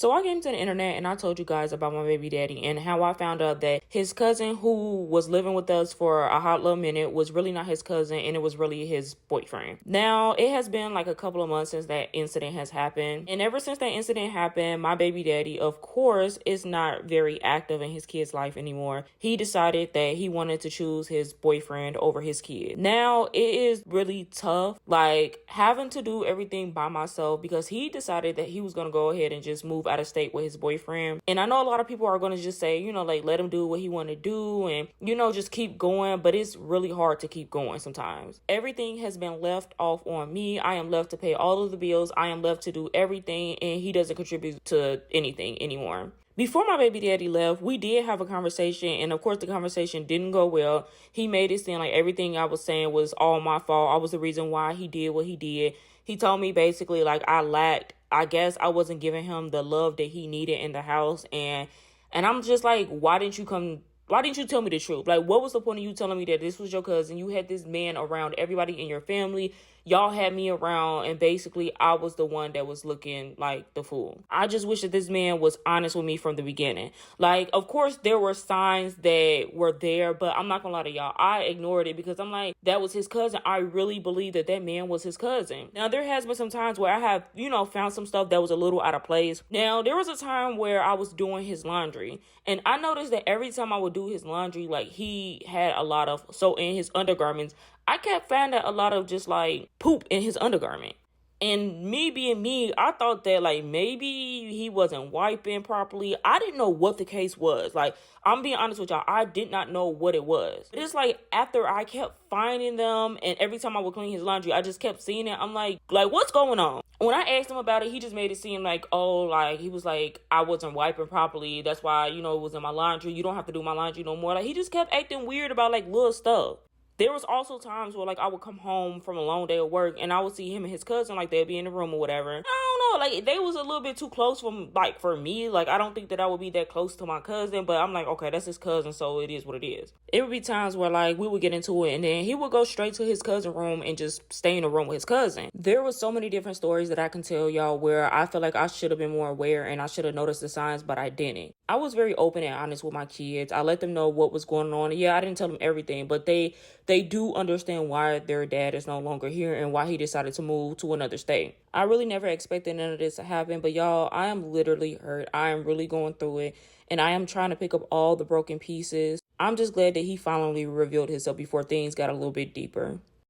So I came to the internet and I told you guys about my baby daddy and how I found out that his cousin who was living with us for a hot little minute was really not his cousin and it was really his boyfriend. Now, it has been like a couple of months since that incident has happened. And ever since that incident happened, my baby daddy, of course, is not very active in his kid's life anymore. He decided that he wanted to choose his boyfriend over his kid. Now, it is really tough, like having to do everything by myself because he decided that he was going to go ahead and just move out of state with his boyfriend. And I know a lot of people are going to just say, like let him do what he want to do and, just keep going. But it's really hard to keep going sometimes. Everything has been left off on me. I am left to pay all of the bills. I am left to do everything. And he doesn't contribute to anything anymore. Before my baby daddy left, we did have a conversation, and of course the conversation didn't go well. He made it seem like everything I was saying was all my fault. I was the reason why he did what he did. He told me basically like I guess I wasn't giving him the love that he needed in the house, and I'm just like, why didn't you tell me the truth? Like, what was the point of you telling me that this was your cousin? You had this man around everybody in your family. Y'all had me around, and basically I was the one that was looking like the fool. I just wish that this man was honest with me from the beginning. Like, of course, there were signs that were there, but I'm not gonna lie to y'all. I ignored it because I'm like, that was his cousin. I really believe that man was his cousin. Now, there has been some times where I have, found some stuff that was a little out of place. Now, there was a time where I was doing his laundry, and I noticed that every time I would do his laundry, like, he had a lot of, so in his undergarments, I kept finding a lot of just like poop in his undergarment. And me being me, I thought that like maybe he wasn't wiping properly. I didn't know what the case was. Like, I'm being honest with y'all, I did not know what it was. But it's like after I kept finding them and every time I would clean his laundry, I just kept seeing it. I'm like what's going on? When I asked him about it, he just made it seem like, he was like, I wasn't wiping properly. That's why, it was in my laundry. You don't have to do my laundry no more. Like, he just kept acting weird about like little stuff. There was also times where, like, I would come home from a long day of work and I would see him and his cousin, like, they'd be in the room or whatever. I don't know, like, they was a little bit too close for me. Like, I don't think that I would be that close to my cousin, but I'm like, okay, that's his cousin, so it is what it is. It would be times where, like, we would get into it and then he would go straight to his cousin's room and just stay in the room with his cousin. There was so many different stories that I can tell y'all where I feel like I should have been more aware and I should have noticed the signs, but I didn't. I was very open and honest with my kids. I let them know what was going on. Yeah, I didn't tell them everything, but they do understand why their dad is no longer here and why he decided to move to another state. I really never expected none of this to happen, but y'all, I am literally hurt. I am really going through it, and I am trying to pick up all the broken pieces. I'm just glad that he finally revealed himself before things got a little bit deeper.